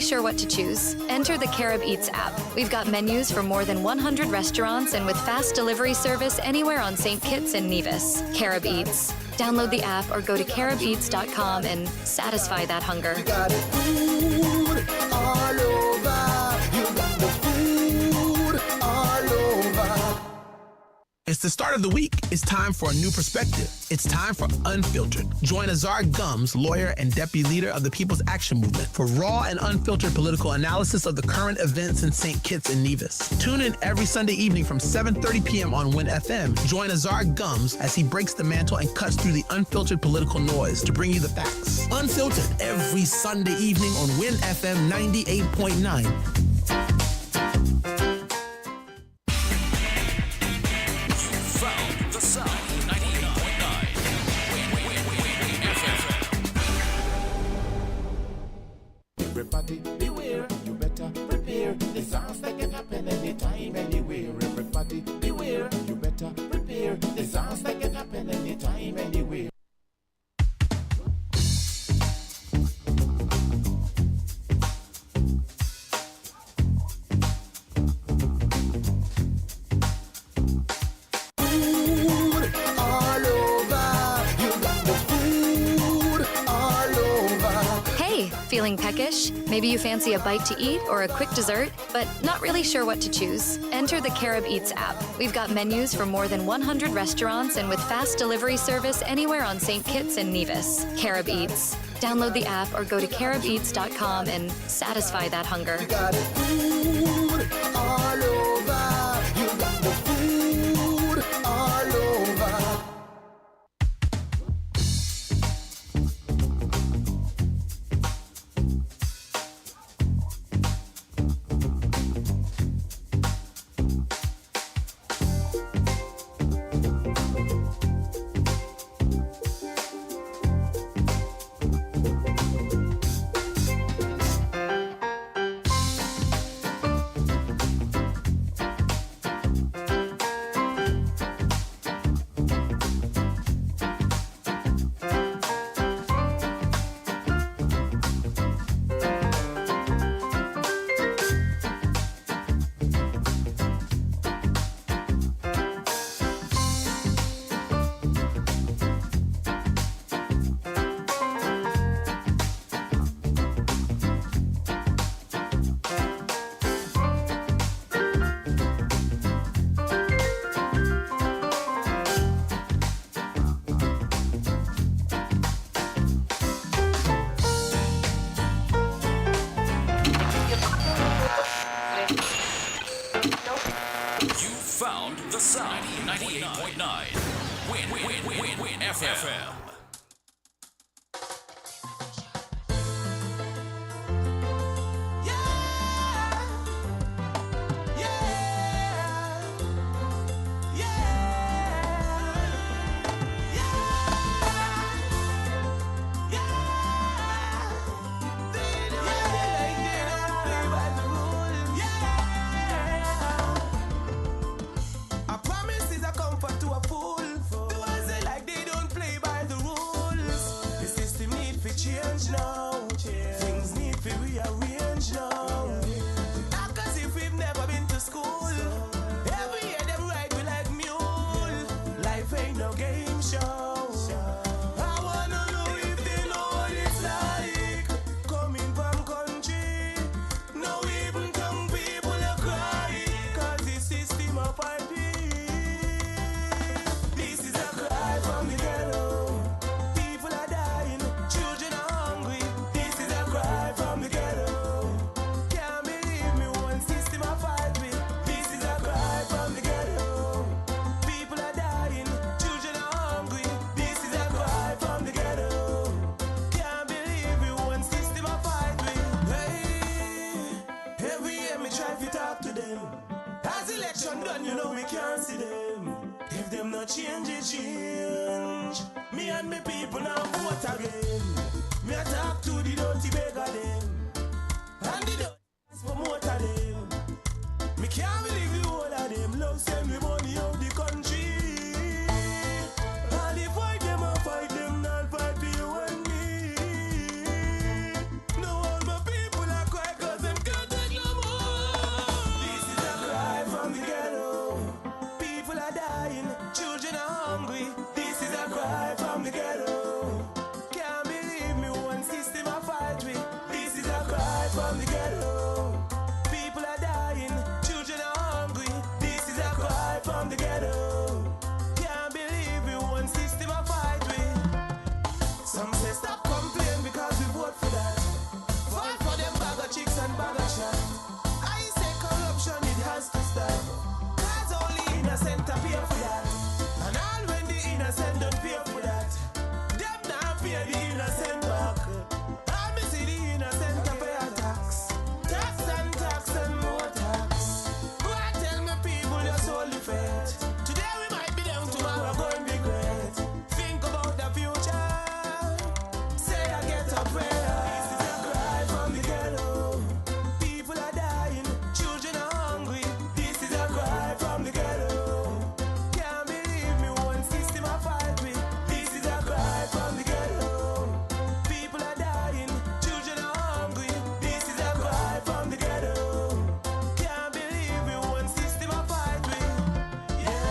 sure what to choose? Enter the Carib Eats app. We've got menus for more than 100 restaurants and with fast delivery service anywhere on St. Kitts and Nevis. Carib Eats. Download the app or go to caribeats.com and satisfy that hunger. You got food all over. You got the food all over. It's the start of the week. It's time for a new perspective. It's time for Unfiltered. Join AZARD GUMBS, lawyer and deputy leader of the People's Action Movement, for raw and unfiltered political analysis of the current events in St. Kitts and Nevis. Tune in every Sunday evening from 7:30 p.m. on WinFM. Join AZARD GUMBS as he breaks the mantle and cuts through the unfiltered political noise to bring you the facts. Unfiltered every Sunday evening on WinFM 98.9. Everybody beware, you better prepare. Disaster can happen anytime, anywhere. Everybody beware, you better prepare. Disaster can happen anytime, anywhere. Feeling peckish? Maybe you fancy a bite to eat or a quick dessert, but not really sure what to choose? Enter the Carib Eats app. We've got menus for more than 100 restaurants and with fast delivery service anywhere on St. Kitts and Nevis. Carib Eats. Download the app or go to caribeats.com and satisfy that hunger. You got food all over. You got the food all over. Found the sound. 98.9. Win FM. Change now, things need to rearrange now. Cause if we've never been to school, every year them ride we like mule. Life ain't no game show. I wanna know if they know what it's like. Coming from country, no even young people are crying. Cause the system of our this is a cry from the ghetto. People are dying. Children are hungry, this is a cry from the ghetto. Can't believe me, one system I fight with. This is a cry from the ghetto. People are dying, children are hungry. This is a cry from the ghetto. Can't believe me, one system I fight with. Hey, every year me try to talk to them. As election done, you know we can't see them. If them not change, it change. Me and me people now vote again. Me a talk to the dirty beggar them. And the dirty promote them. Me can't believe the whole of them love send me money out the country. And they fight them, I fight them, not fight for you and me. No, all my people are cry from the ghetto. People are dying, children are hungry. This is a cry from the ghetto. Can't believe we one system I fight with. Some say stop complaining because we vote for that. Vote for them bag of chicks and bag of shot. I say corruption, it has to stop. Cause only innocent are pay for that. And all when the innocent don't pay for that, them not pay the innocent back. All me see the innocent are pay a tax. Tax and more tax. Why tell me people just hold the faith? Today we might be down, tomorrow going to be great. Think about the future. Say I get a prayer. This is a cry from the ghetto. People are dying, children are hungry. This is a cry from the ghetto. Can't believe me one system I fight with. This is a cry from the ghetto. People are dying, children are hungry. This is a cry from the ghetto. Can't believe me one system I fight with. Yeah.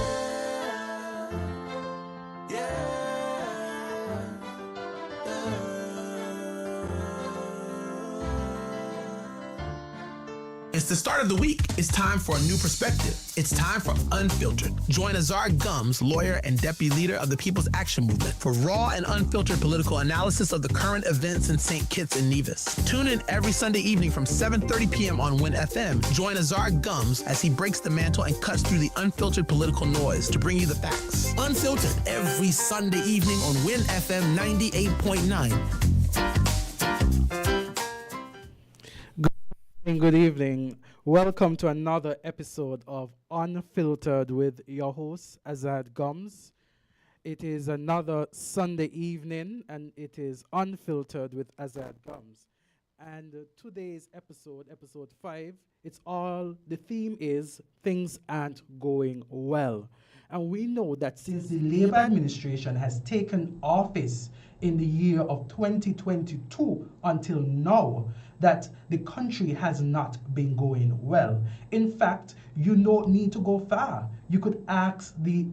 It's the start of the week. It's time for a new perspective. It's time for Unfiltered. Join AZARD GUMBS, lawyer and deputy leader of the People's Action Movement, for raw and unfiltered political analysis of the current events in St. Kitts and Nevis. Tune in every Sunday evening from 7:30 p.m. on WinFM. Join AZARD GUMBS as he breaks the mantle and cuts through the unfiltered political noise to bring you the facts. Unfiltered every Sunday evening on WinFM 98.9. Good evening. Welcome to another episode of Unfiltered with your host, AZARD GUMBS. It is another Sunday evening and it is Unfiltered with AZARD GUMBS. And today's episode 5, the theme is Things Aren't Going Well. And we know that since the Labour administration has taken office in the year of 2022 until now, that the country has not been going well. In fact, you don't need to go far. You could ask the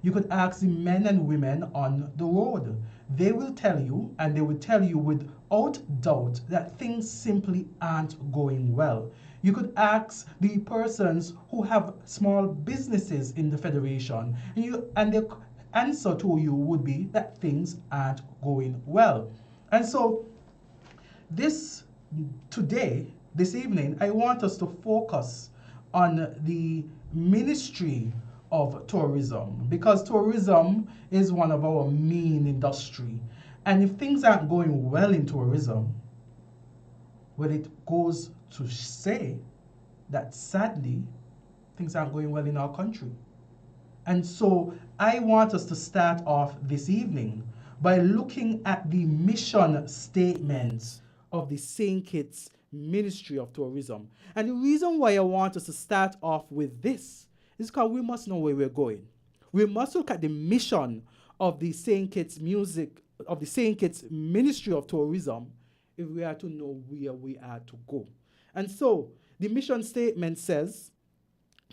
men and women on the road. They will tell you, and they will tell you without doubt, that things simply aren't going well. You could ask the persons who have small businesses in the Federation, and their answer to you would be that things aren't going well. And so this evening, I want us to focus on the Ministry of Tourism, because tourism is one of our main industry. And if things aren't going well in tourism, well, it goes to say that sadly, things aren't going well in our country. And so I want us to start off this evening by looking at the mission statements of the St. Kitts Ministry of Tourism. And the reason why I want us to start off with this is because we must know where we're going. We must look at the mission of the St. Kitts Ministry of Tourism if we are to know where we are to go. And so the mission statement says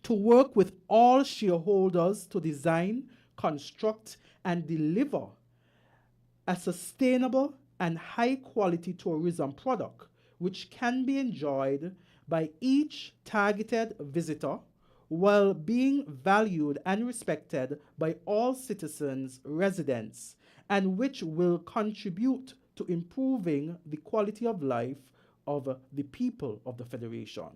to work with all shareholders to design, construct, and deliver a sustainable and high-quality tourism product which can be enjoyed by each targeted visitor while being valued and respected by all citizens, residents, and which will contribute to improving the quality of life of the people of the Federation.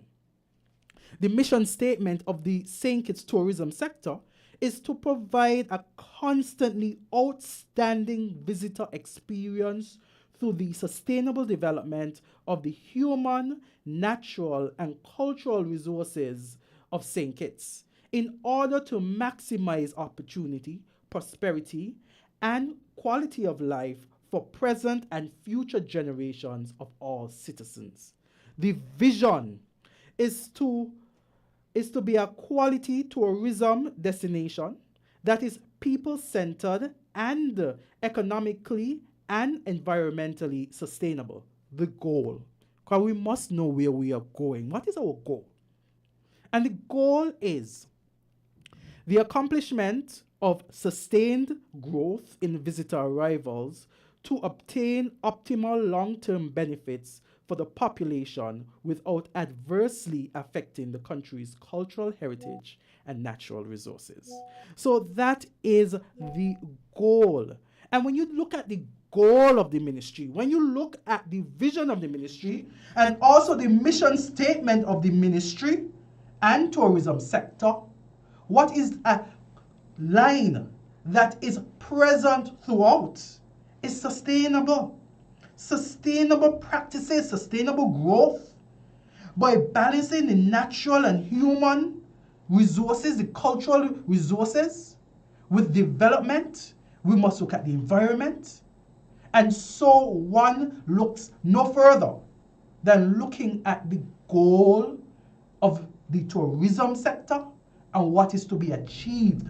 The mission statement of the St. Kitts tourism sector is to provide a constantly outstanding visitor experience through the sustainable development of the human, natural, and cultural resources of St. Kitts in order to maximize opportunity, prosperity, and quality of life for present and future generations of all citizens. The vision is to be a quality tourism destination that is people-centered and economically and environmentally sustainable. The goal, because we must know where we are going. What is our goal? And the goal is the accomplishment of sustained growth in visitor arrivals to obtain optimal long-term benefits for the population without adversely affecting the country's cultural heritage and natural resources. So that is the goal. And when you look at the goal of the ministry, when you look at the vision of the ministry, and also the mission statement of the ministry and tourism sector, what is a line that is present throughout is sustainable. Sustainable practices, sustainable growth by balancing the natural and human resources, the cultural resources with development. We must look at the environment. And so one looks no further than looking at the goal of the tourism sector and what is to be achieved.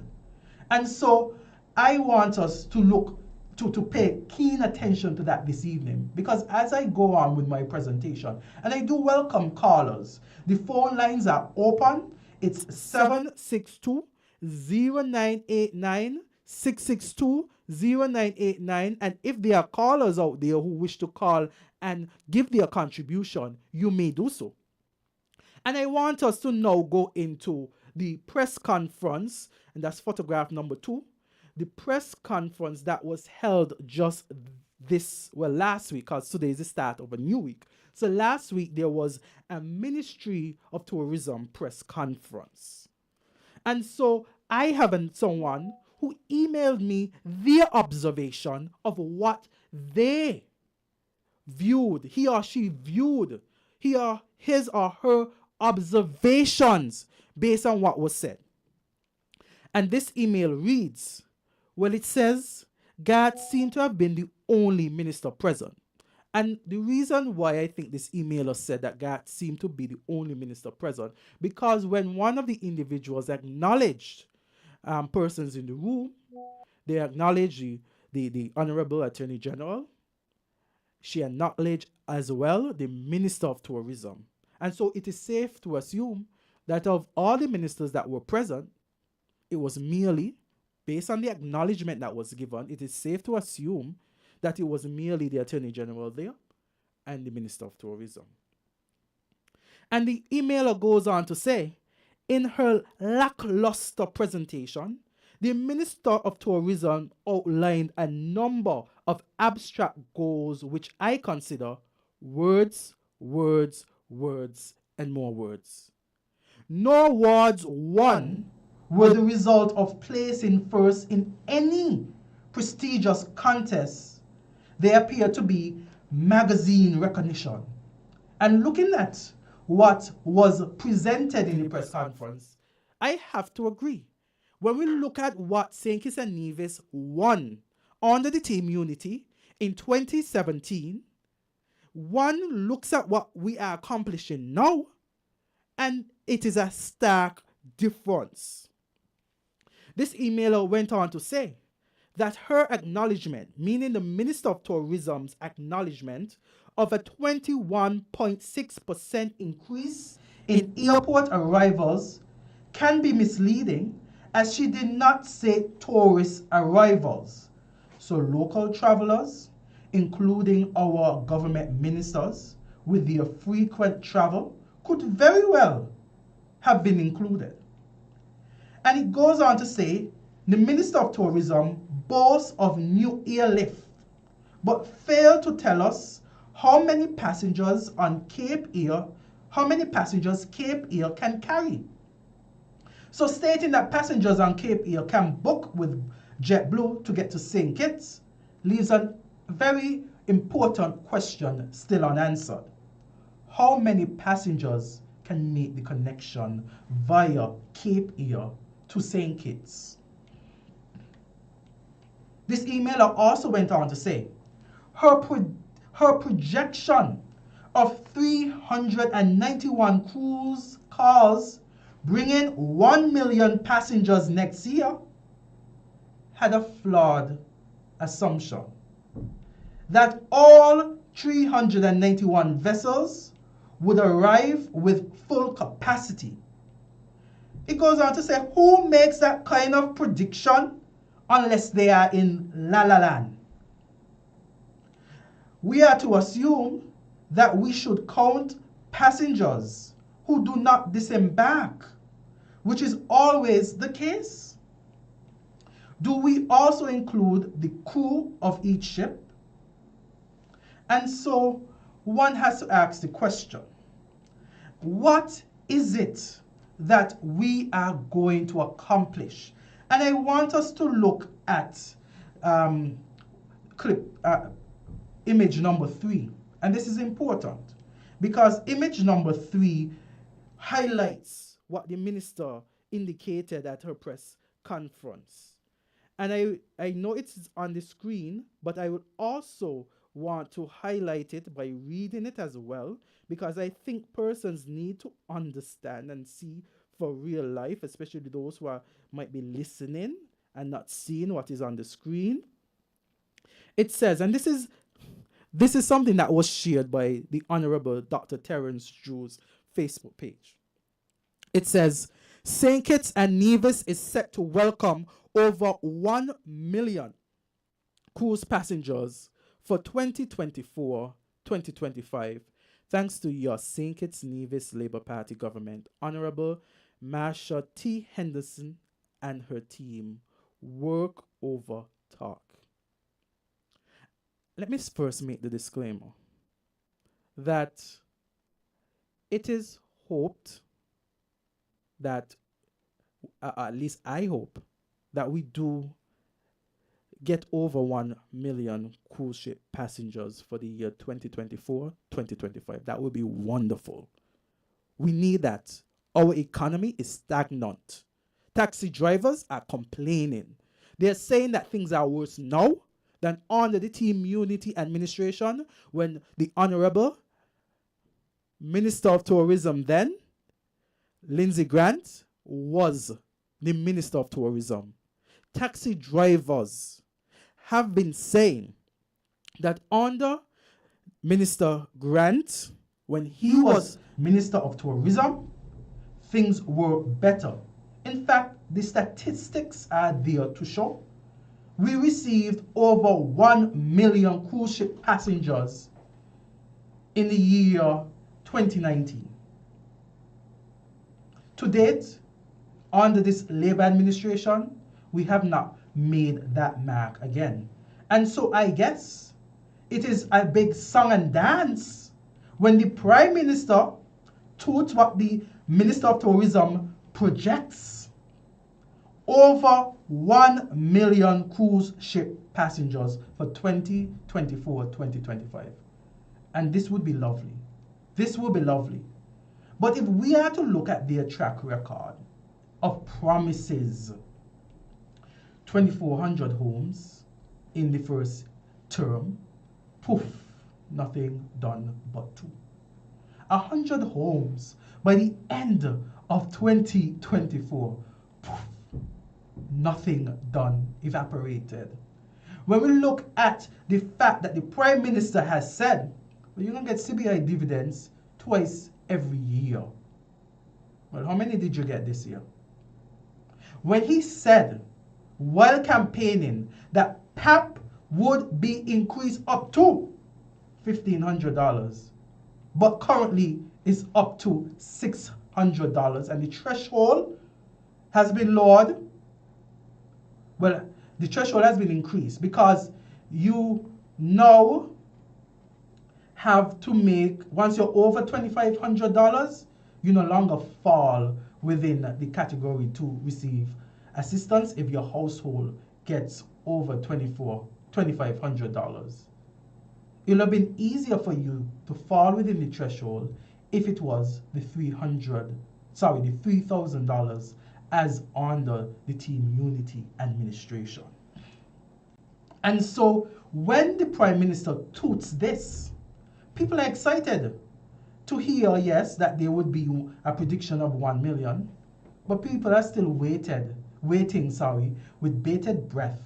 And so I want us to look to pay keen attention to that this evening, because as I go on with my presentation, and I do welcome callers, the phone lines are open. It's 762-0989, 662-0989, and if there are callers out there who wish to call and give their contribution, you may do so. And I want us to now go into the press conference, and that's photograph number 2. The press conference that was held just last week, because today is the start of a new week. So last week there was a Ministry of Tourism press conference. And so I have someone who emailed me their observation of what they viewed, he or she viewed, his or her observations based on what was said. And this email reads, well, it says, God seemed to have been the only minister present. And the reason why I think this emailer said that God seemed to be the only minister present, because when one of the individuals acknowledged persons in the room, they acknowledged the Honorable Attorney General. She acknowledged as well the Minister of Tourism. And so it is safe to assume that of all the ministers that were present, it was merely, based on the acknowledgement that was given, it is safe to assume that it was merely the Attorney General there and the Minister of Tourism. And the emailer goes on to say, in her lackluster presentation, the Minister of Tourism outlined a number of abstract goals which I consider words, words, words, and more words. No awards won were the result of placing first in any prestigious contest. They appear to be magazine recognition. And looking at what was presented in the press conference, I have to agree. When we look at what St. Kitts and Nevis won under the Team Unity in 2017, one looks at what we are accomplishing now, and it is a stark difference. This emailer went on to say that her acknowledgement, meaning the Minister of Tourism's acknowledgement of a 21.6% increase in airport arrivals, can be misleading, as she did not say tourist arrivals. So local travelers, including our government ministers with their frequent travel, could very well have been included. And it goes on to say, the Minister of Tourism boasts of new airlift, but failed to tell us how many passengers Cape Air can carry. So stating that passengers on Cape Air can book with JetBlue to get to St. Kitts leaves a very important question still unanswered. How many passengers can make the connection via Cape Air to St. Kitts? This emailer also went on to say, her projection of 391 cruise cars bringing 1 million passengers next year had a flawed assumption that all 391 vessels would arrive with full capacity. It goes on to say, who makes that kind of prediction unless they are in La La Land? We are to assume that we should count passengers who do not disembark, which is always the case? Do we also include the crew of each ship? And so one has to ask the question, what is it that we are going to accomplish? And I want us to look at image number 3. And this is important because image number 3 highlights what the minister indicated at her press conference. And I know it's on the screen, but I would also want to highlight it by reading it as well, because I think persons need to understand and see for real life, especially those who might be listening and not seeing what is on the screen. It says, and this is something that was shared by the Honorable Dr. Terence Drew's Facebook page. It says, St. Kitts and Nevis is set to welcome over 1 million cruise passengers for 2024-2025, thanks to your St. Kitts Nevis Labour Party government. Honorable Marsha T. Henderson and her team work over talk. Let me first make the disclaimer that it is hoped that, at least I hope, that we do get over 1 million cruise ship passengers for the year 2024-2025. That would be wonderful. We need that. Our economy is stagnant. Taxi drivers are complaining. They're saying that things are worse now than under the Team Unity administration, when the Honorable Minister of Tourism then, Lindsey Grant, was the Minister of Tourism. Taxi drivers have been saying that under Minister Grant, when he was Minister of Tourism, things were better. In fact, the statistics are there to show. We received over 1 million cruise ship passengers in the year 2019. To date, under this Labour administration, we have not made that mark again. And so I guess it is a big song and dance when the Prime Minister toots what the Minister of Tourism projects: over 1 million cruise ship passengers for 2024-2025. And this would be lovely. This would be lovely. But if we are to look at their track record of promises, 2,400 homes in the first term, poof, nothing done but 2. 100 homes by the end of 2024, poof, nothing done, evaporated. When we look at the fact that the Prime Minister has said, well, you're going to get CBI dividends twice every year. Well, how many did you get this year? When he said, while campaigning, that PAP would be increased up to $1,500, but currently is up to $600, and the threshold has been lowered. Well, the threshold has been increased because you now have to make, once you're over $2,500, you no longer fall within the category to receive assistance if your household gets over $2,500. It'll have been easier for you to fall within the threshold if it was the $3,000 as under the Team Unity administration. And so when the Prime Minister toots this, people are excited to hear, yes, that there would be a prediction of 1 million, but people are still waiting with bated breath,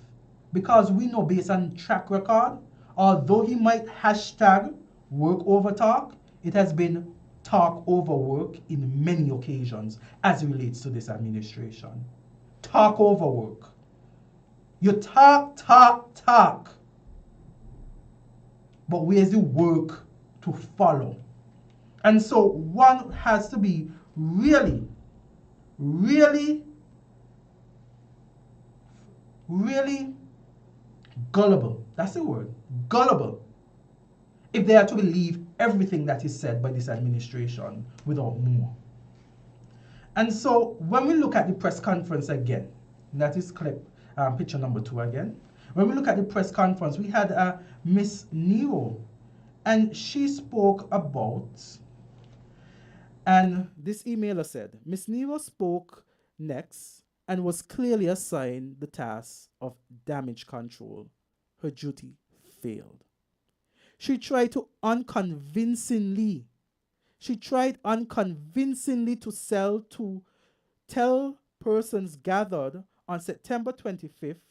because we know based on track record, although he might hashtag work over talk, it has been talk over work in many occasions as it relates to this administration. Talk over work. You talk. But where's the work to follow. And so one has to be really, really, really gullible. That's the word, gullible. If they are to believe everything that is said by this administration without more. And so when we look at the press conference again, that is clip picture number 2 again. When we look at the press conference, we had Miss Nero, and she spoke about, and this emailer said, Miss Nero spoke next and was clearly assigned the task of damage control. Her duty failed. She tried unconvincingly to tell persons gathered on September 25th,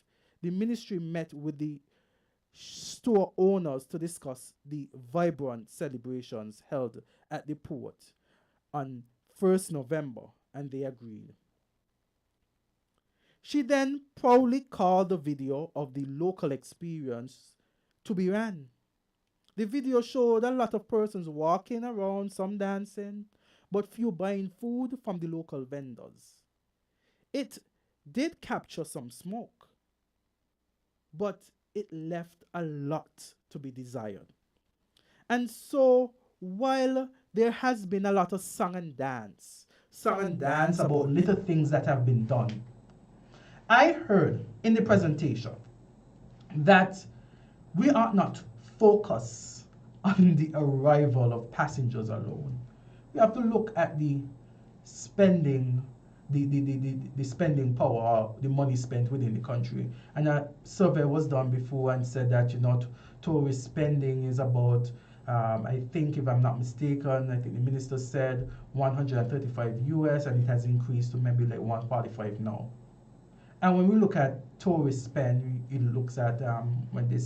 the ministry met with the store owners to discuss the vibrant celebrations held at the port on 1st November, and they agreed. She then proudly called the video of the local experience to be ran. The video showed a lot of persons walking around, some dancing, but few buying food from the local vendors. It did capture some smoke, but it left a lot to be desired. And so, while there has been a lot of song and dance about little things that have been done, I heard in the presentation that we ought not focus on the arrival of passengers alone. We have to look at the spending, the spending power, or the money spent within the country. And a survey was done before and said that, tourist spending is about, I think if I'm not mistaken, I think the minister said 135 US, and it has increased to maybe like 145 now. And when we look at tourist spend, it looks at when they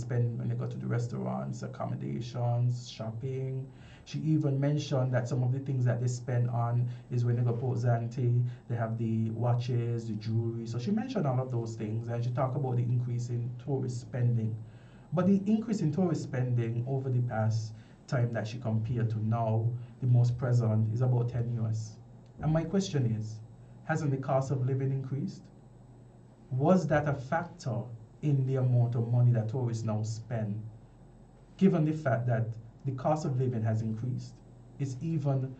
go to the restaurants, accommodations, shopping. She even mentioned that some of the things that they spend on is when they go Port Zante, they have the watches, the jewelry. So she mentioned all of those things, and she talked about the increase in tourist spending. But the increase in tourist spending over the past time that she compared to now, the most present, is about 10 US. And my question is, hasn't the cost of living increased? Was that a factor in the amount of money that tourists now spend, given the fact that the cost of living has increased? It's even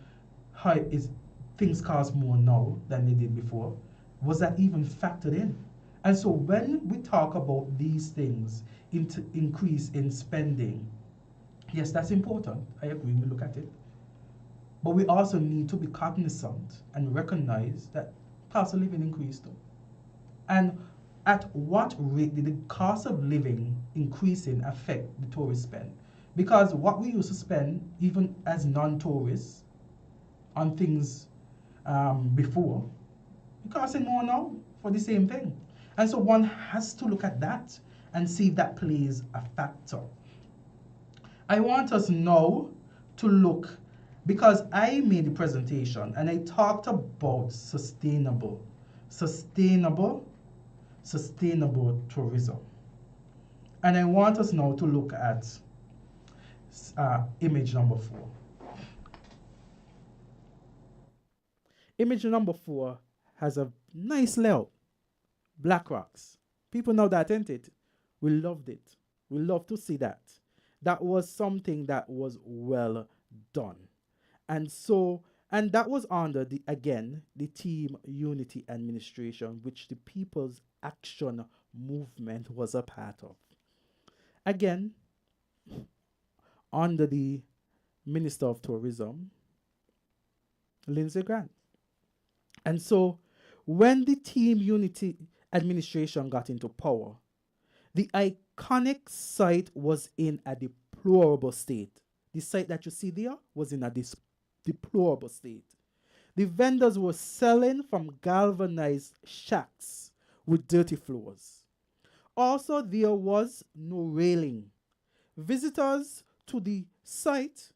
high, things cost more now than they did before. Was that even factored in? And so when we talk about these things, increase in spending, yes, that's important. I agree, we look at it. But we also need to be cognizant and recognize that cost of living increased too. And at what rate did the cost of living increasing affect the tourist spend? Because what we used to spend, even as non-tourists, on things before, it costs more now for the same thing. And so one has to look at that and see if that plays a factor. I want us now to look, because I made the presentation and I talked about sustainable tourism. And I want us now to look at image number 4. Image number 4 has a nice layout. Black rocks. People know that, ain't it? We loved it. We love to see that. That was something that was well done. And that was under the Team Unity Administration, which the People's Action Movement was a part of. Again, under the Minister of Tourism, Lindsey Grant. And so when the Team Unity Administration got into power, the iconic site was in a deplorable state. The site that you see there was in a deplorable state. The vendors were selling from galvanized shacks with dirty floors. Also, there was no railing. Visitors to the site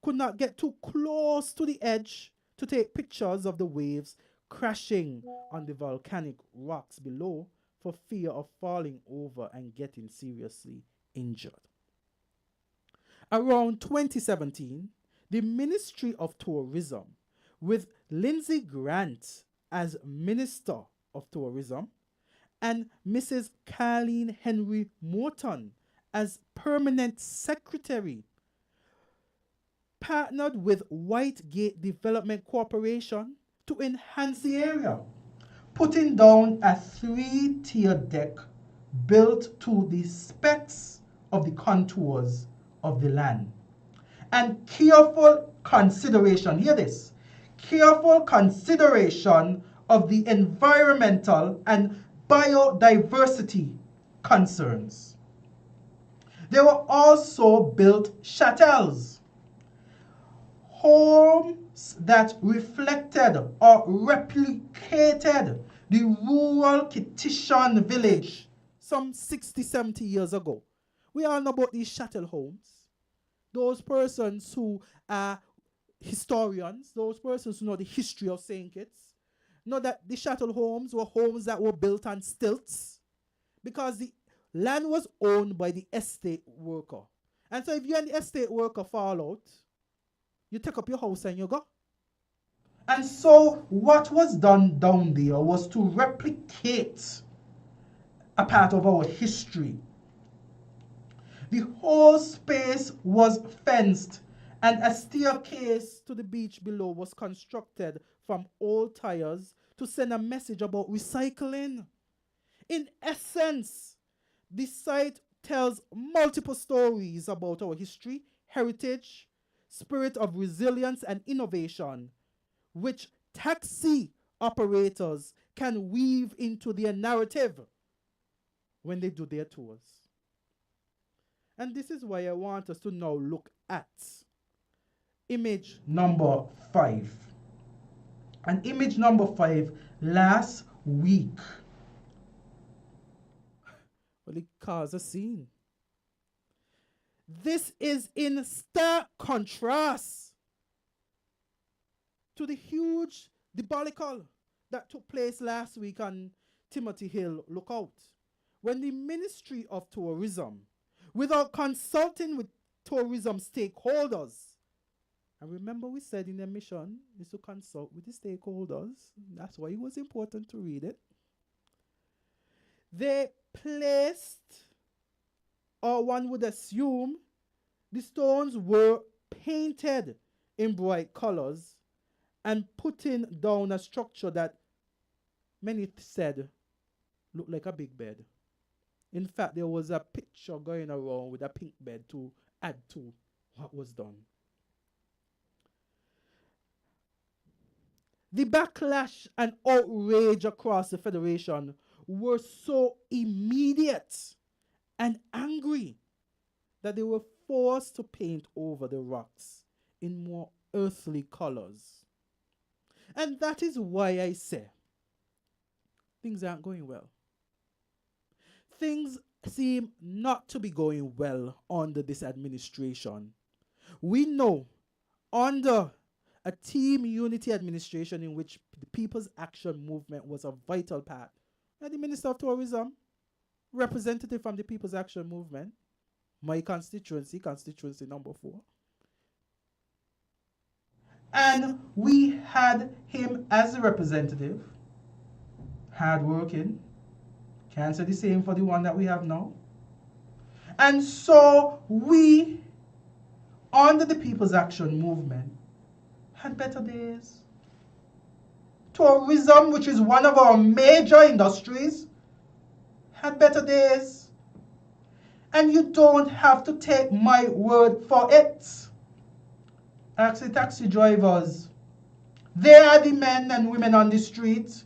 could not get too close to the edge to take pictures of the waves crashing on the volcanic rocks below for fear of falling over and getting seriously injured. Around 2017, the Ministry of Tourism, with Lindsay Grant as Minister of Tourism and Mrs. Carleen Henry Morton as Permanent Secretary, partnered with Whitegate Development Corporation to enhance the area, putting down a 3-tier deck built to the specs of the contours of the land. And careful consideration, hear this, careful consideration of the environmental and biodiversity concerns. There were also built chattels, homes that reflected or replicated the rural Kittitian village some 60, 70 years ago. We all know about these chattel homes. Those persons who are historians, those persons who know the history of St. Kitts, know that the chattel homes were homes that were built on stilts because the land was owned by the estate worker. And so if you and the estate worker fall out, you take up your house and you go. And so what was done down there was to replicate a part of our history. The whole space was fenced and a staircase to the beach below was constructed from old tires to send a message about recycling. In essence, the site tells multiple stories about our history, heritage, spirit of resilience and innovation, which taxi operators can weave into their narrative when they do their tours. And this is why I want us to now look at image number 5. And image number 5 last week. Well, it caused a scene. This is in stark contrast to the huge debacle that took place last week on Timothy Hill Lookout, when the Ministry of Tourism, without consulting with tourism stakeholders, and remember we said in the mission is to consult with the stakeholders, that's why it was important to read it, they placed, or one would assume, the stones were painted in bright colors and putting down a structure that many said looked like a big bed. In fact, there was a picture going around with a pink bed to add to what was done. The backlash and outrage across the Federation were so immediate and angry that they were forced to paint over the rocks in more earthly colors. And that is why I say things aren't going well. Things seem not to be going well under this administration. We know under a team unity administration in which the People's Action Movement was a vital part, and the Minister of Tourism, representative from the People's Action Movement, my constituency number 4. And we had him as a representative, hardworking. Can't say the same for the one that we have now. And so we, under the People's Action Movement, had better days. Tourism, which is one of our major industries, had better days. And you don't have to take my word for it. Ask the taxi drivers. They are the men and women on the street.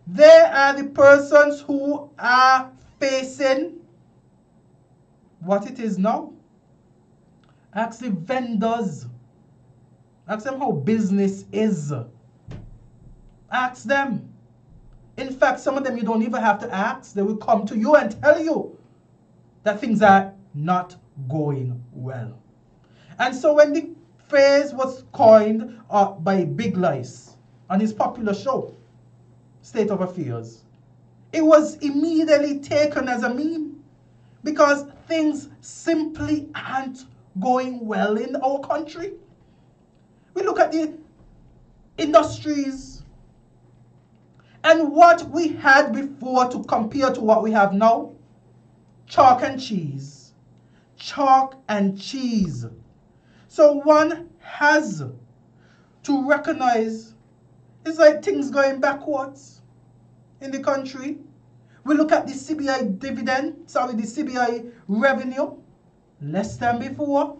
They are the persons who are facing what it is now. Ask the vendors. Ask them how business is. Ask them. In fact, some of them you don't even have to ask. They will come to you and tell you that things are not going well. And so when the phrase was coined by Big Lice on his popular show, State of Affairs, it was immediately taken as a meme because things simply aren't going well in our country. We look at the industries and what we had before to compare to what we have now. Chalk and cheese. Chalk and cheese. So one has to recognize it's like things going backwards in the country. We look at the the CBI revenue, less than before.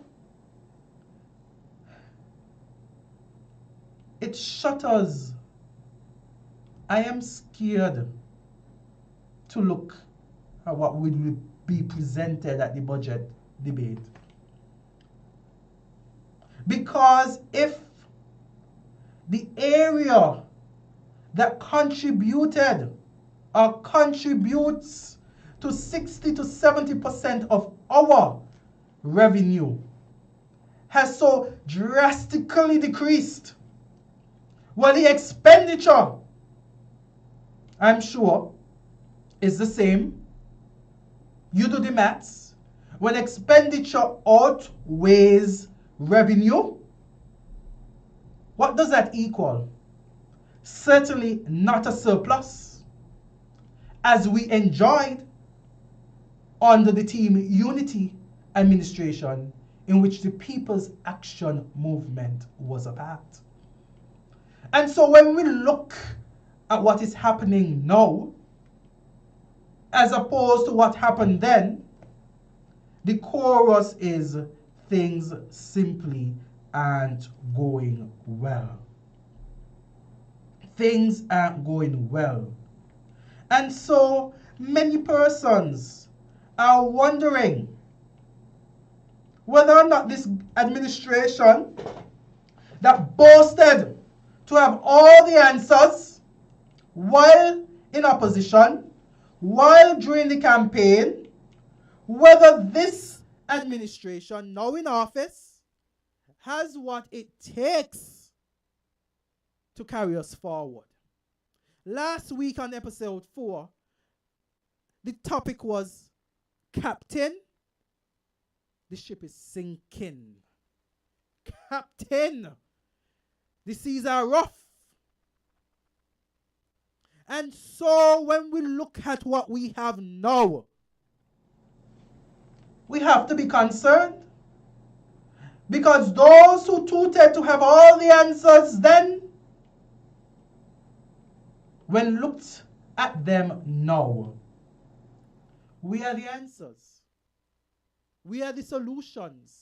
It shudders. I am scared to look at what will be presented at the budget debate. Because if the area that contributed or contributes to 60 to 70% of our revenue has so drastically decreased, well, the expenditure, I'm sure, is the same. You do the maths. When expenditure outweighs revenue, what does that equal? Certainly not a surplus, as we enjoyed under the Team Unity administration, in which the People's Action Movement was a part. And so when we look at what is happening now, as opposed to what happened then, the chorus is things simply aren't going well. Things aren't going well. And so many persons are wondering whether or not this administration that boasted to have all the answers while in opposition, while during the campaign, whether this administration now in office has what it takes to carry us forward. Last week on episode 4, the topic was, Captain, the ship is sinking. Captain, the seas are rough. And so when we look at what we have now, we have to be concerned, because those who touted to have all the answers then, when looked at them now, we are the answers. We are the solutions.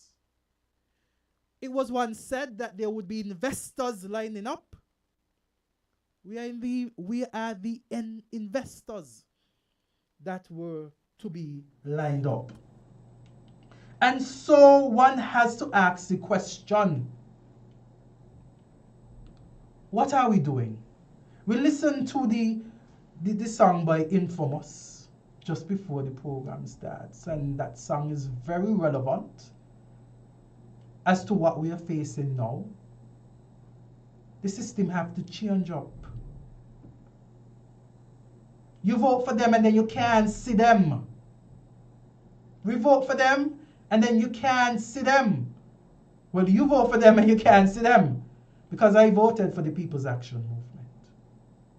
It was once said that there would be investors lining up. We are the investors that were to be lined up. And so one has to ask the question, what are we doing? We listened to the song by Infamous just before the program starts, and that song is very relevant as to what we are facing now. The system have to change up. You vote for them and then you can't see them. We vote for them and then you can't see them. Well, you vote for them and you can't see them, because I voted for the People's Action Movement,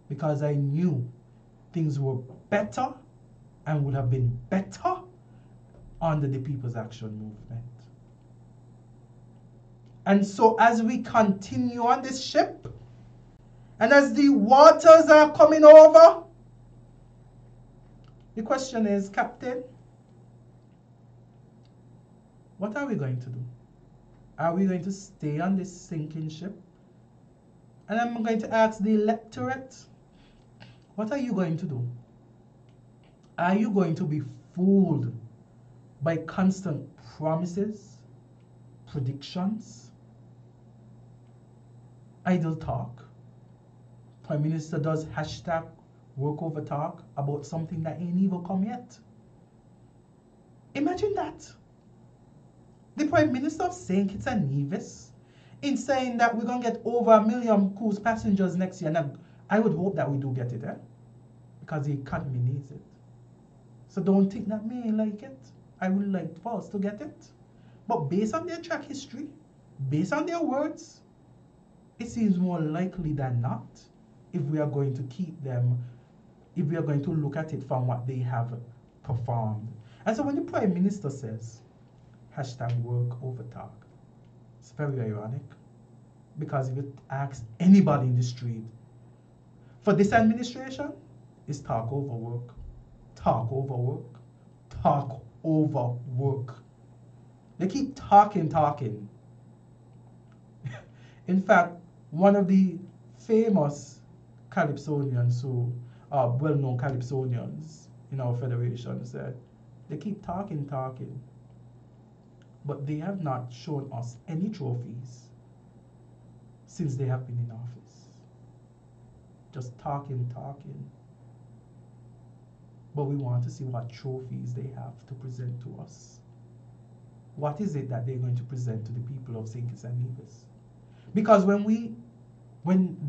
because I knew things were better and would have been better under the People's Action Movement. And so as we continue on this ship, and as the waters are coming over, the question is, Captain, what are we going to do? Are we going to stay on this sinking ship? And I'm going to ask the electorate, what are you going to do? Are you going to be fooled by constant promises, predictions, idle talk? Prime Minister does hashtag work over talk about something that ain't even come yet. Imagine that. The Prime Minister of St. Kitts and Nevis in saying that we're going to get over 1 million cruise passengers next year. Now, I would hope that we do get it, because the economy needs it. So don't think that me like it. I would like for us to get it, But based on their track history, based on their words, it seems more likely than not, if we are going to keep them, if we are going to look at it from what they have performed. And so when the Prime Minister says, hashtag work over talk, it's very ironic. Because if you ask anybody in the street, for this administration, it's talk over work. Talk over work. Talk over work. They keep talking. In fact, one of the famous Calypsonians, who are well-known Calypsonians in our federation, said, they keep talking, but they have not shown us any trophies since they have been in office. Just talking. But we want to see what trophies they have to present to us. What is it that they're going to present to the people of St. Kitts and Nevis? Because when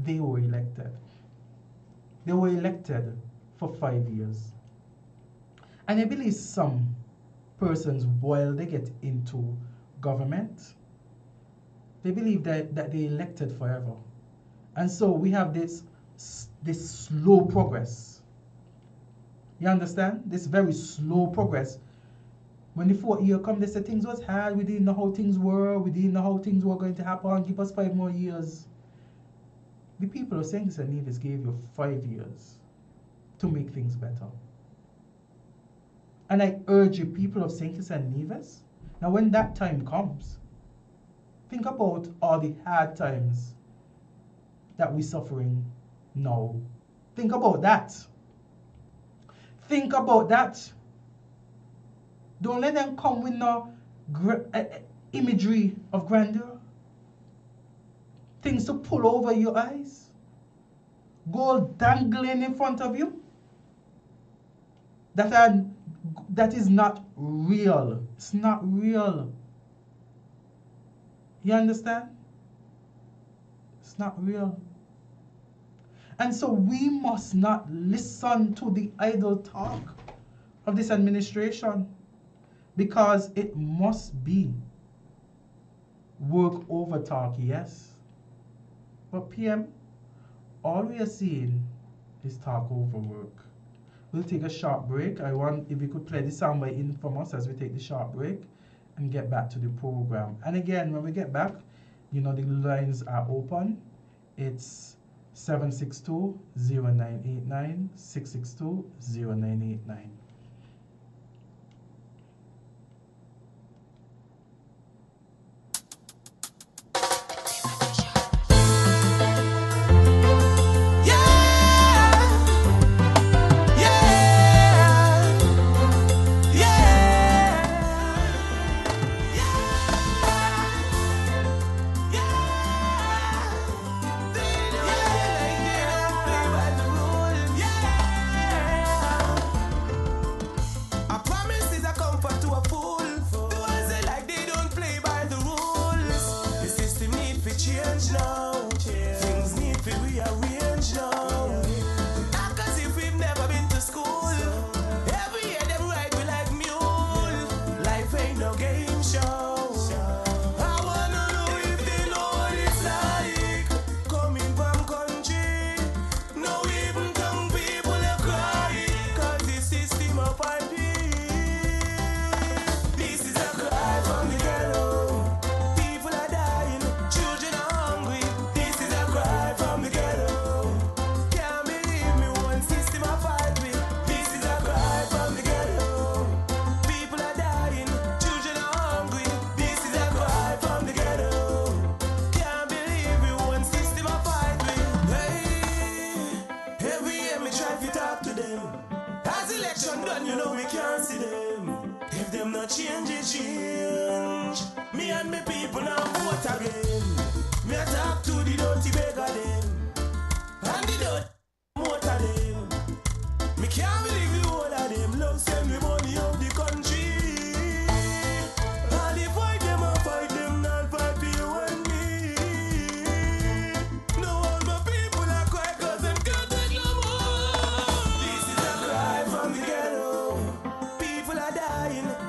they were elected for 5 years. And I believe some persons, while they get into government, they believe that they're elected forever. And so we have this slow progress. You understand? This very slow progress. When the 4th year come, they say things was hard, we didn't know how things were, we didn't know how things were going to happen, give us 5 more years. The people of St. Kitts and Nevis gave you 5 years to make things better. And I urge you, people of St. Kitts and Nevis, now when that time comes, think about all the hard times that we're suffering now. Think about that. Think about that. Don't let them come with no imagery of grandeur. Things to pull over your eyes. Gold dangling in front of you. That is not real. It's not real. You understand? It's not real. And so we must not listen to the idle talk of this administration, because it must be work over talk, yes. But PM, all we are seeing is talk over work. We'll take a short break. I want if you could play the sound by Infamous as we take the short break and get back to the program. And again, when we get back, you know the lines are open. It's 762-0989, 662-0989.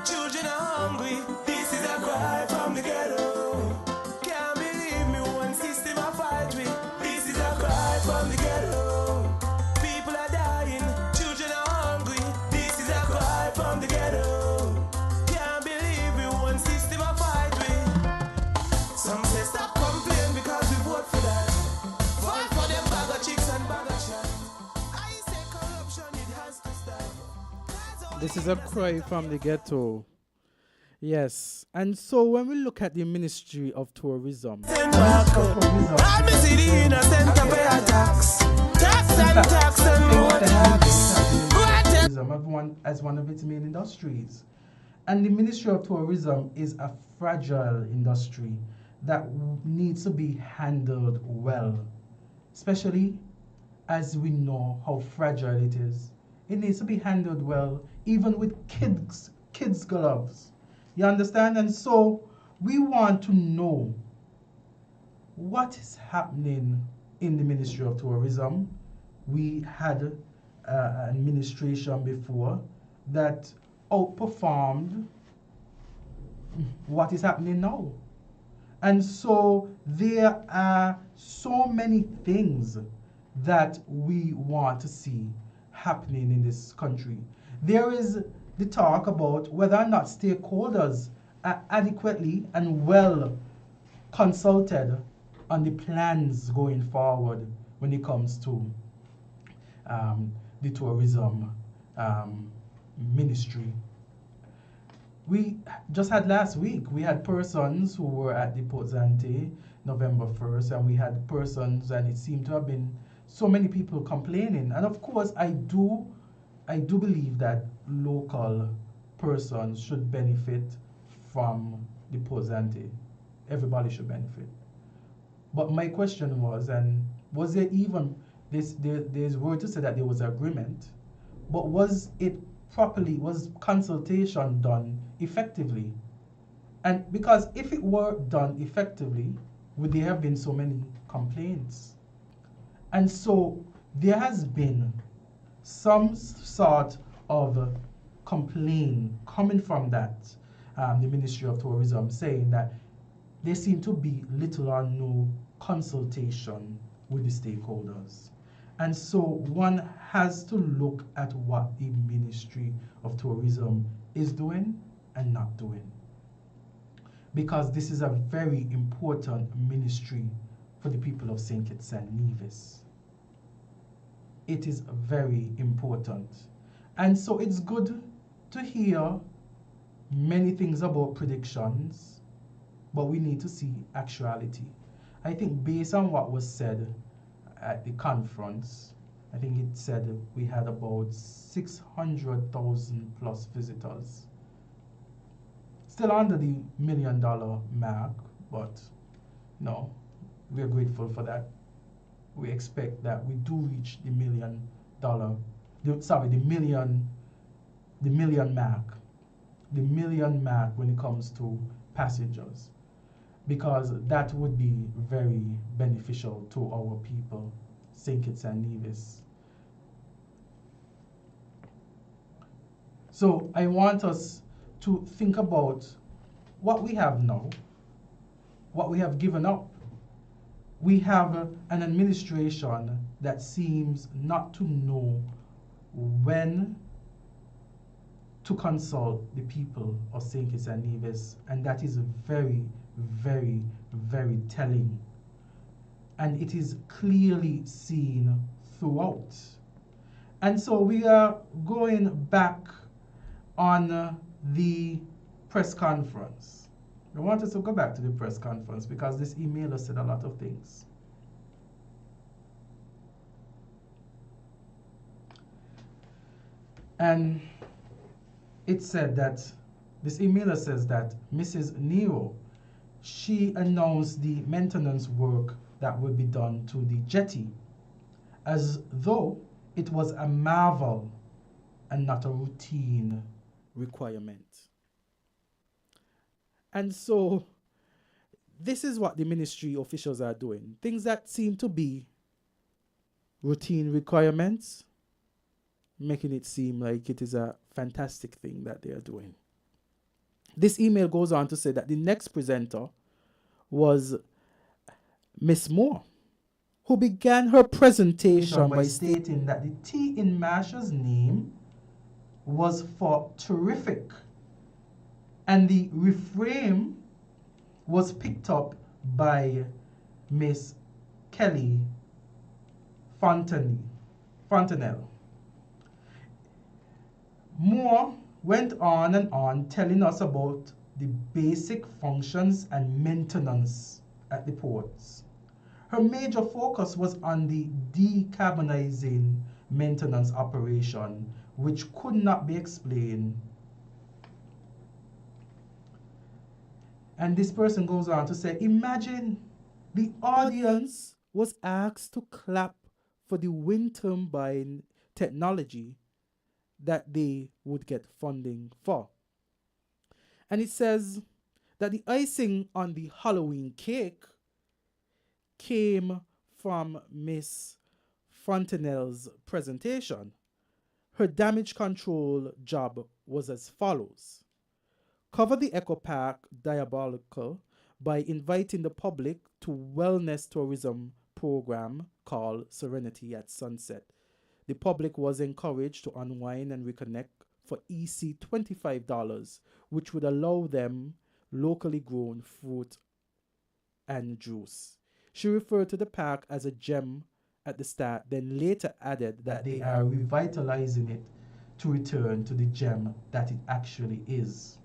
Children are hungry. This is a cry This is a cry from the ghetto. Yes. And so when we look at the Ministry of Tourism, I miss it innocent to pay a tax. Tax and tax and more tax. tourism as one of its main industries. And the Ministry of Tourism is a fragile industry that needs to be handled well, especially as we know how fragile it is. It needs to be handled well, even with kids gloves. You understand? And so we want to know what is happening in the Ministry of Tourism. We had an administration before that outperformed what is happening now. And so there are so many things that we want to see happening in this country. There is the talk about whether or not stakeholders are adequately and well consulted on the plans going forward when it comes to the tourism ministry. We just had last week, we had persons who were at the Pozante November 1st, and we had persons, and it seemed to have been so many people complaining. And of course, I do believe that local persons should benefit from the Pozante. Everybody should benefit. But my question was, and was there even this? There's word to say that there was agreement, but was it properly? Was consultation done effectively? And because if it were done effectively, would there have been so many complaints? And so there has been some sort of complaint coming from that, the Ministry of Tourism, saying that there seemed to be little or no consultation with the stakeholders. And so one has to look at what the Ministry of Tourism is doing and not doing, because this is a very important ministry for the people of St. Kitts and Nevis. It is very important. And so it's good to hear many things about predictions, but we need to see actuality. I think based on what was said at the conference, I think it said we had about 600,000 plus visitors. Still under the $1 million mark, but no, we are grateful for that. We expect that we do reach the $1 million, the million mark when it comes to passengers, because that would be very beneficial to our people, St. Kitts and Nevis. So I want us to think about what we have now, what we have given up. We have an administration that seems not to know when to consult the people of St. Kitts and Nevis, and that is very, very, very telling. And it is clearly seen throughout. And so we are going back on the press conference. I want us to go back to the press conference because this emailer said a lot of things. And it said that, this emailer says that Mrs. Nero, she announced the maintenance work that would be done to the jetty as though it was a marvel and not a routine requirement. And so this is what the ministry officials are doing. Things that seem to be routine requirements, making it seem like it is a fantastic thing that they are doing. This email goes on to say that the next presenter was Miss Moore, who began her presentation by stating that the T in Marsha's name was for terrific, and the refrain was picked up by Miss Kelly Fontenelle. Moore went on and on telling us about the basic functions and maintenance at the ports. Her major focus was on the decarbonizing maintenance operation, which could not be explained. And this person goes on to say, imagine the audience was asked to clap for the wind turbine technology that they would get funding for. And it says that the icing on the Halloween cake came from Miss Fontenelle's presentation. Her damage control job was as follows. Cover the Eco Park diabolical by inviting the public to wellness tourism program called Serenity at Sunset. The public was encouraged to unwind and reconnect for EC $25, which would allow them locally grown fruit and juice. She referred to the park as a gem at the start, then later added that they are revitalizing it to return to the gem that it actually is.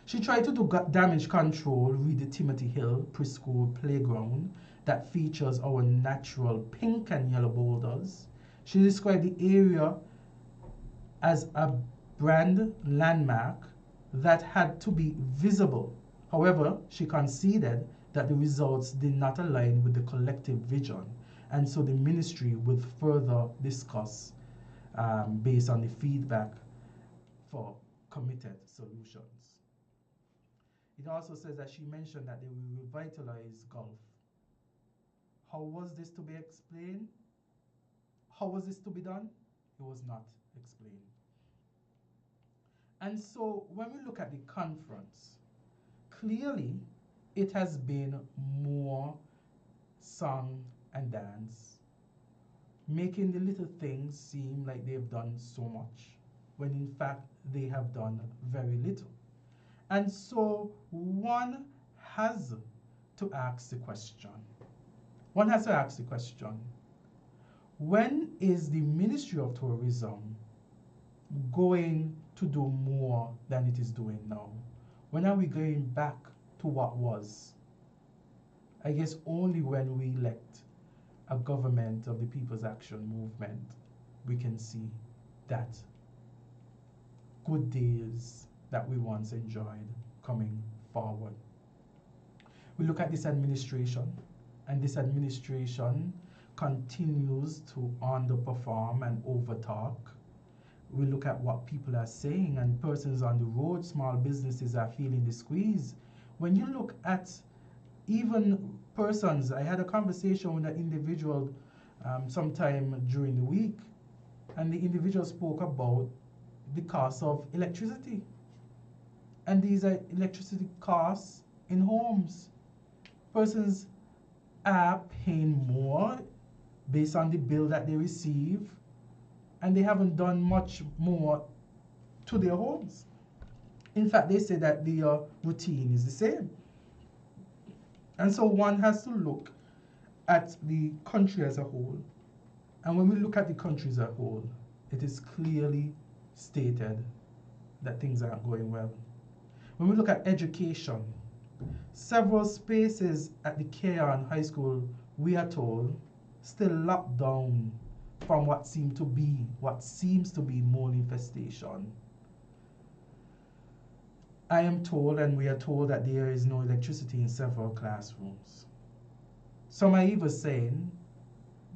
She tried to do damage control with the Timothy Hill preschool playground that features our natural pink and yellow boulders. She described the area as a brand landmark that had to be visible. However, she conceded that the results did not align with the collective vision, and so the ministry would further discuss based on the feedback for committed solutions. It also says that she mentioned that they will revitalize golf. How was this to be explained? How was this to be done? It was not explained. And so when we look at the conference, clearly it has been more song and dance, making the little things seem like they've done so much, when in fact they have done very little. And so one has to ask the question. One has to ask the question, when is the Ministry of Tourism going to do more than it is doing now? When are we going back to what was? I guess only when we elect a government of the People's Action Movement, we can see that good days that we once enjoyed coming forward. We look at this administration, and this administration continues to underperform and overtalk. We look at what people are saying, and persons on the road, small businesses are feeling the squeeze. When you look at even persons, I had a conversation with an individual sometime during the week, and the individual spoke about the cost of electricity. And these are electricity costs in homes. Persons are paying more based on the bill that they receive, and they haven't done much more to their homes. In fact, they say that the routine is the same. And so one has to look at the country as a whole. And when we look at the country as a whole, it is clearly stated that things aren't going well. When we look at education, several spaces at the Keon High School, we are told, still locked down from what seems to be mold infestation. I am told, and we are told, that there is no electricity in several classrooms. Some are even saying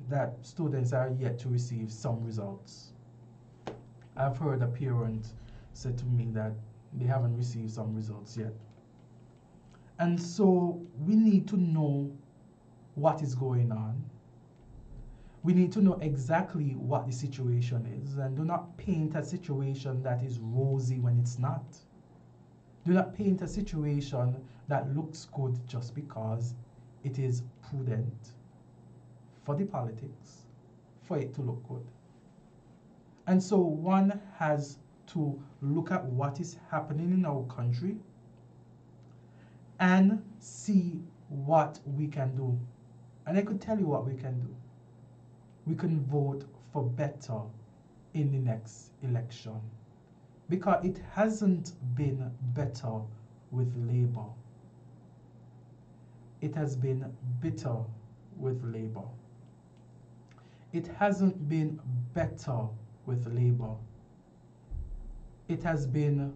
that students are yet to receive some results. I've heard a parent say to me that they haven't received some results yet. And so we need to know what is going on. We need to know exactly what the situation is, and do not paint a situation that is rosy when it's not. Do not paint a situation that looks good just because it is prudent for the politics, for it to look good. And so one has to look at what is happening in our country and see what we can do. And I could tell you what we can do. We can vote for better in the next election, because it hasn't been better with Labour. It has been bitter with Labour. It hasn't been better with Labour. It has been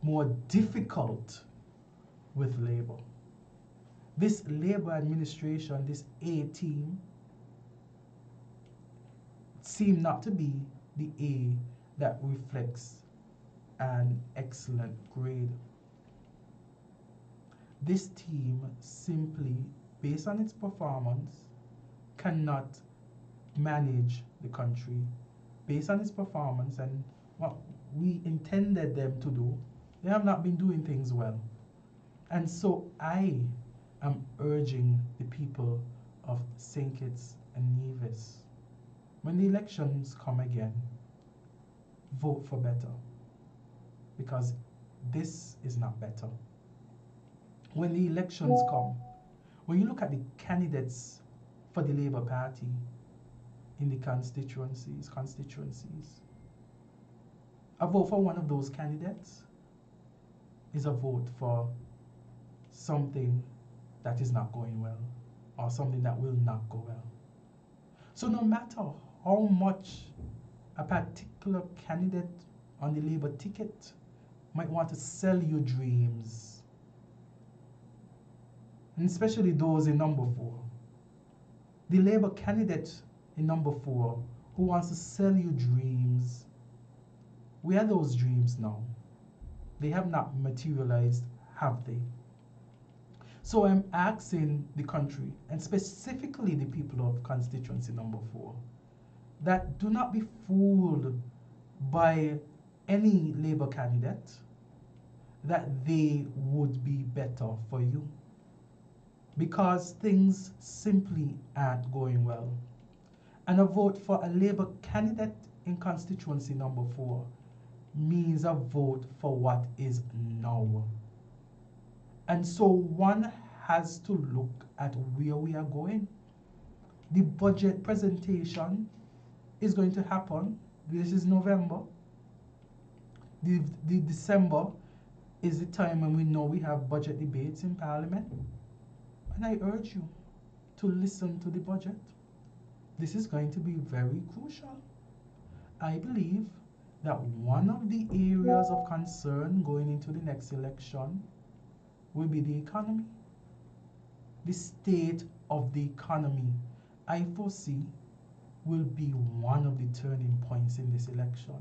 more difficult with Labour. This Labour administration, this A team, seem not to be the A that reflects an excellent grade. This team simply, based on its performance, cannot manage the country. Based on its performance and what we intended them to do, they have not been doing things well. And so I am urging the people of St. Kitts and Nevis, when the elections come again, vote for better, because this is not better. When the elections come, when you look at the candidates for the Labour Party in the constituencies, a vote for one of those candidates is a vote for something that is not going well, or something that will not go well. So no matter how much a particular candidate on the Labour ticket might want to sell you dreams, and especially those in number 4, the Labour candidate in number 4 who wants to sell you dreams, where are those dreams now? They have not materialized, have they? So I'm asking the country, and specifically the people of constituency number 4, that do not be fooled by any Labour candidate that they would be better for you, because things simply aren't going well. And a vote for a Labour candidate in constituency number 4 means a vote for what is now. And so one has to look at where we are going. The budget presentation is going to happen. This is November. The December is the time when we know we have budget debates in Parliament. And I urge you to listen to the budget. This is going to be very crucial. I believe that one of the areas of concern going into the next election will be the economy. The state of the economy, I foresee, will be one of the turning points in this election.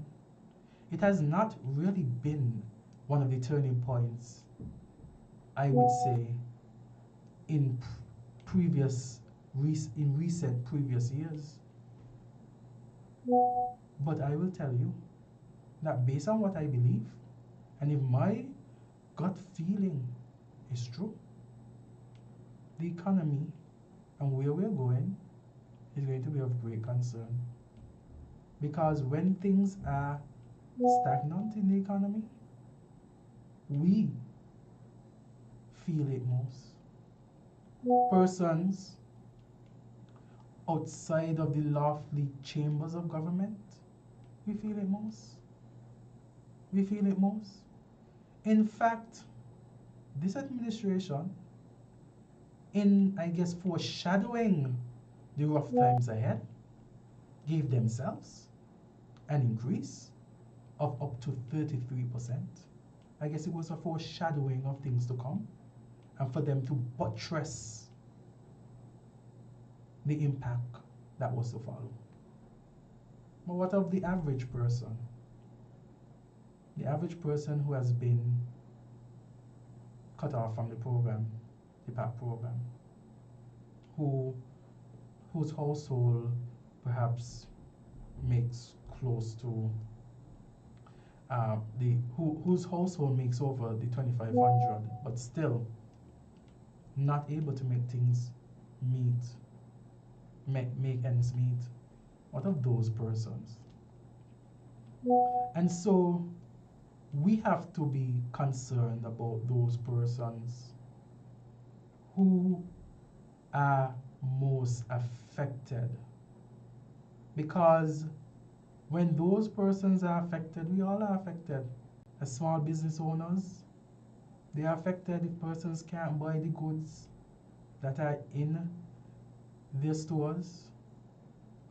It has not really been one of the turning points, I would say, in recent previous years. But I will tell you that based on what I believe, and if my gut feeling is true, the economy and where we're going is going to be of great concern. Because when things are stagnant in the economy, we feel it most. Persons outside of the lofty chambers of government, we feel it most. We feel it most. In fact, this administration, in, I guess, foreshadowing the rough times ahead, gave themselves an increase of up to 33%. I guess it was a foreshadowing of things to come, and for them to buttress the impact that was to follow. But what of the average person? The average person who has been cut off from the program, the PAC program, whose household perhaps makes close to whose household makes over the 2,500, but still not able to make things make ends meet. What of those persons? And so we have to be concerned about those persons who are most affected, because when those persons are affected, we all are affected. As small business owners, they are affected if persons can't buy the goods that are in their stores.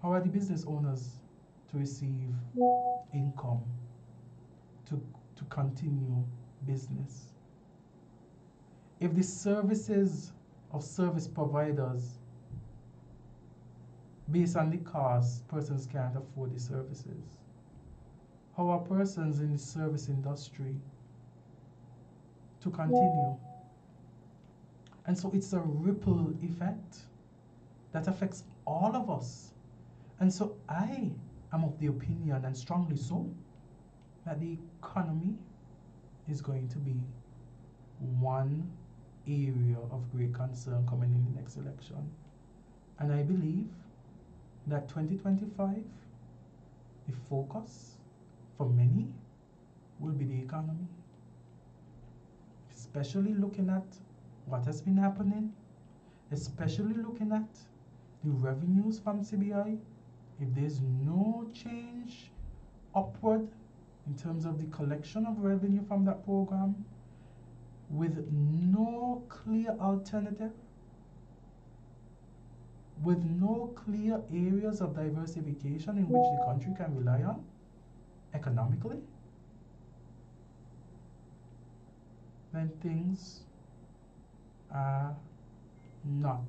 How are the business owners to receive income to continue business? If the services of service providers, based on the cost, persons can't afford the services, how are persons in the service industry to continue? And so it's a ripple effect that affects all of us. And so I am of the opinion, and strongly so, that the economy is going to be one area of great concern coming in the next election. And I believe that 2025, the focus for many will be the economy, especially looking at what has been happening, especially looking at the revenues from CBI. If there's no change upward in terms of the collection of revenue from that program, with no clear alternative, with no clear areas of diversification in which the country can rely on economically, then things are not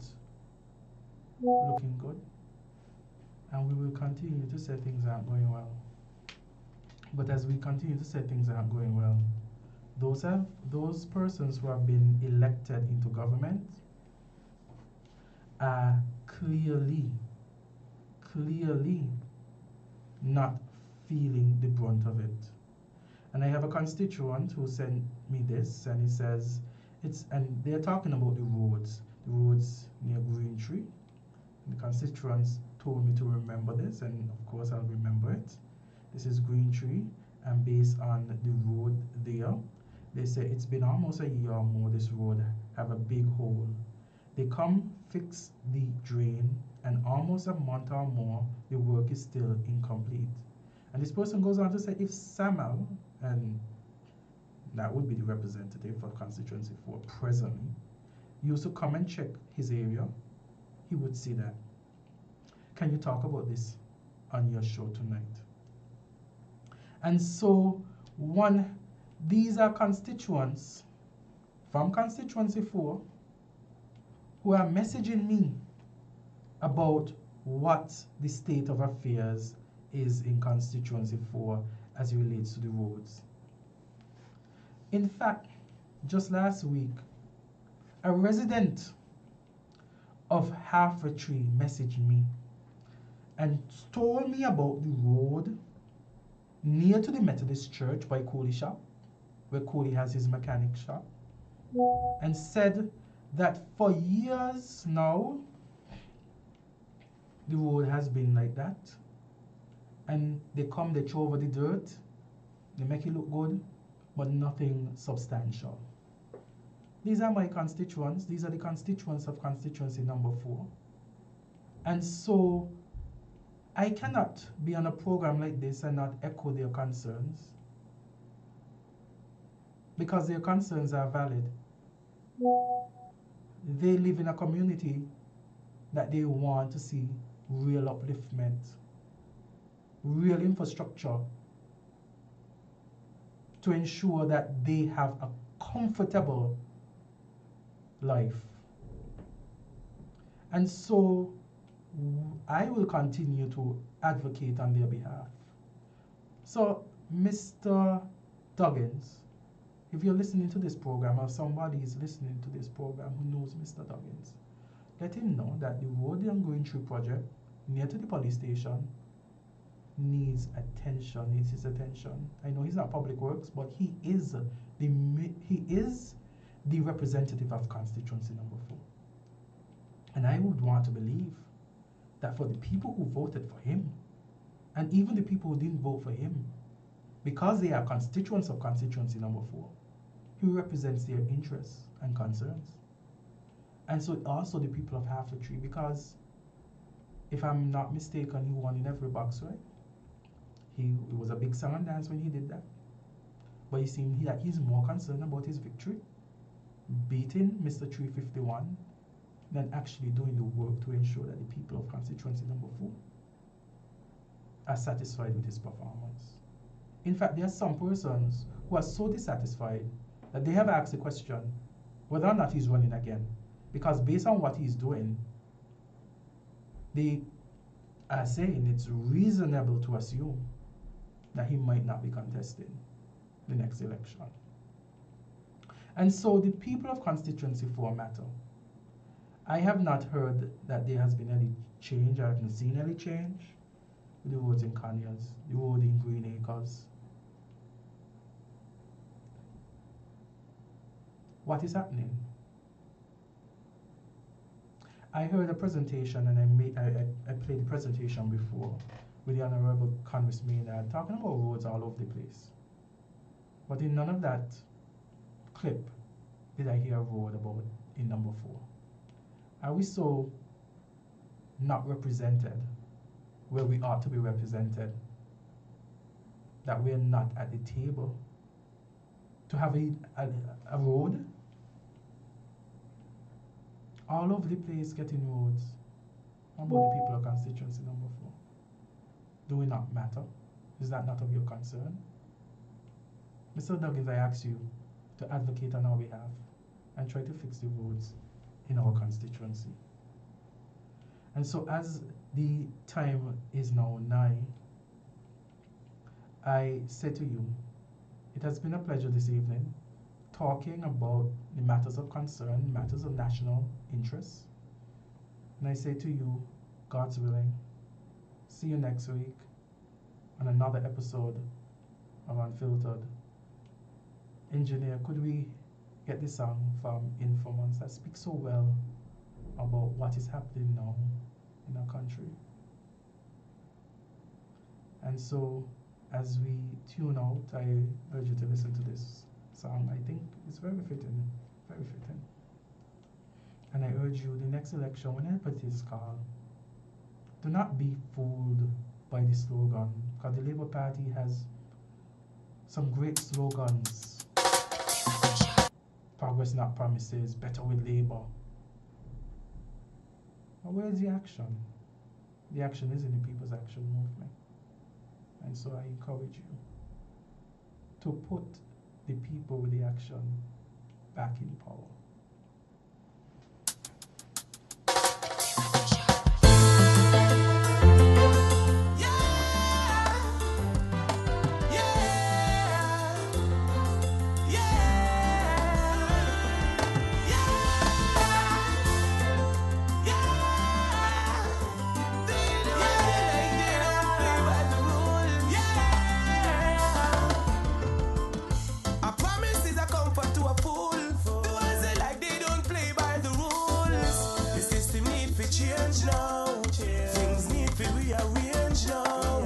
looking good. And we will continue to say things aren't going well. But as we continue to say things aren't going well, those persons who have been elected into government are clearly not feeling the brunt of it. And I have a constituent who sent me this, and he says and they're talking about the roads near Green Tree. The constituents told me to remember this, and of course I'll remember it. This is Green Tree, and based on the road there, they say it's been almost a year or more this road have a big hole. They come fix the drain, and almost a month or more, the work is still incomplete. And this person goes on to say if Samuel, and that would be the representative for constituency 4 presently, used to come and check his area, he would see that. Can you talk about this on your show tonight? And so these are constituents from constituency 4 who are messaging me about what the state of affairs is in constituency 4 as it relates to the roads. In fact, just last week, a resident of Half a Tree messaged me and told me about the road near to the Methodist Church by Cooley shop, where Cooley has his mechanic shop, and said that for years now, the road has been like that. And they throw over the dirt, they make it look good, but nothing substantial. These are my constituents. These are the constituents of constituency number 4. And so I cannot be on a program like this and not echo their concerns, because their concerns are valid. They live in a community that they want to see real upliftment, real infrastructure to ensure that they have a comfortable life. And so I will continue to advocate on their behalf. So, Mr. Duggins, if you're listening to this program, or somebody is listening to this program who knows Mr. Duggins, let him know that the road and Green Tree project near to the police station needs his attention. I know he's not public works, but he is the representative of constituency number 4. And I would want to believe that for the people who voted for him, and even the people who didn't vote for him, because they are constituents of constituency number 4, he represents their interests and concerns. And so also the people of Half a Tree, because if I'm not mistaken, he won in every box, right? It was a big song and dance when he did that. But it seemed that he's more concerned about his victory, beating Mr. 351, than actually doing the work to ensure that the people of constituency number 4 are satisfied with his performance. In fact, there are some persons who are so dissatisfied that they have asked the question whether or not he's running again. Because based on what he's doing, they are saying it's reasonable to assume that he might not be contesting the next election. And so the people of constituency 4 matter. I have not heard that there has been any change. I haven't seen any change with the roads in Conyers, the road in Green Acres. What is happening? I heard a presentation, and I played the presentation before with the Honorable Congress Maynard talking about roads all over the place. But in none of that clip did I hear a word about in number 4. Are we so not represented where we ought to be represented that we're not at the table to have a road all over the place getting roads? How about the people of constituency number 4? Do we not matter? Is that not of your concern? Mr. Douglas, I ask you to advocate on our behalf and try to fix the roads in our constituency. And so as the time is now nigh, I say to you, it has been a pleasure this evening talking about the matters of concern, matters of national interest. And I say to you, God's willing, see you next week on another episode of Unfiltered. Engineer, could we get this song from Informants that speaks so well about what is happening now in our country? And so, as we tune out, I urge you to listen to this song. I think it's very fitting, very fitting. And I urge you, the next election, whenever it is called, do not be fooled by the slogan, because the Labour Party has some great slogans. Progress not promises, better with Labour. But where's the action? The action is in the People's Action Movement. And so I encourage you to put the people with the action back in power. Change now, things need to rearrange now.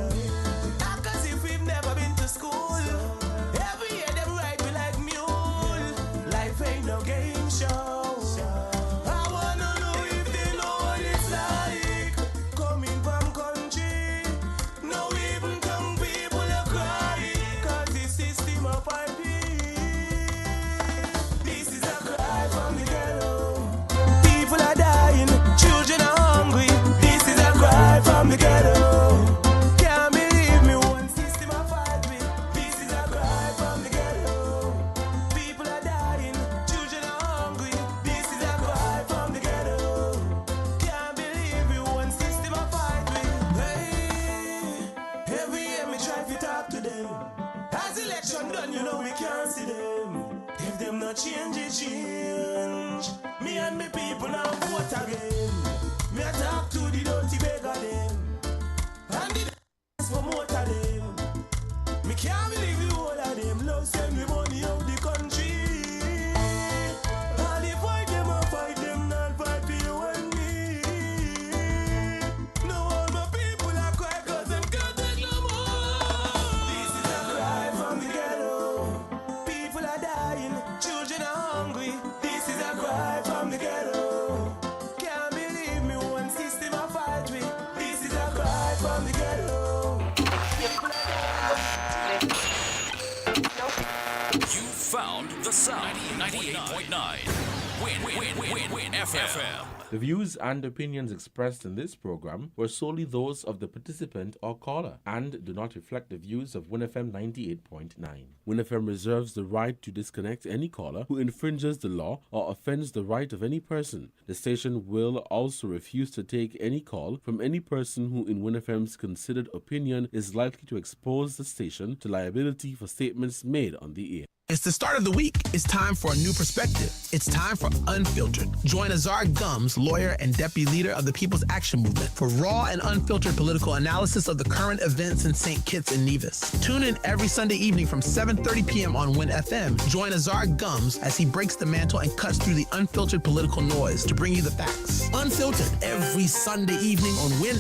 Not cause if we've never been to school, every year them ride me like mule. Life ain't no game show. I wanna know if they know what it's like coming from country. No even young people are crying cause the system of IP. This is a cry from the ghetto. People are dying, children are hungry. This is a cry from the ghetto. Can't believe me, one system I fight with. This is a cry from the ghetto. People are dying, children are hungry. This is a cry from the ghetto. Can't believe me, one system I fight with. Hey, every year me try to talk to them. As election done, you know we can't see them. If them not change, it change. Me and me people now vote again. Me a talk to the dirty beggar them. And the promote them. Me can't believe the whole of them love send me money out the country. And if fight them, I fight them, not fight for you and me. No, all my people are cry cause them can't take no more. This is a cry from the ghetto. People are dying, children are hungry. This is a cry from the ghetto. Can't believe found the sound. 98.9 Win FM. The views and opinions expressed in this program were solely those of the participant or caller and do not reflect the views of WinFM 98.9. WinFM reserves the right to disconnect any caller who infringes the law or offends the right of any person. The station will also refuse to take any call from any person who, in WinFM's considered opinion, is likely to expose the station to liability for statements made on the air. It's the start of the week. It's time for a new perspective. It's time for Unfiltered. Join AZARD GUMBS, lawyer and deputy leader of the People's Action Movement, for raw and unfiltered political analysis of the current events in St. Kitts and Nevis. Tune in every Sunday evening from 7:30 p.m. on WinFM. Join AZARD GUMBS as he breaks the mantle and cuts through the unfiltered political noise to bring you the facts. Unfiltered every Sunday evening on Win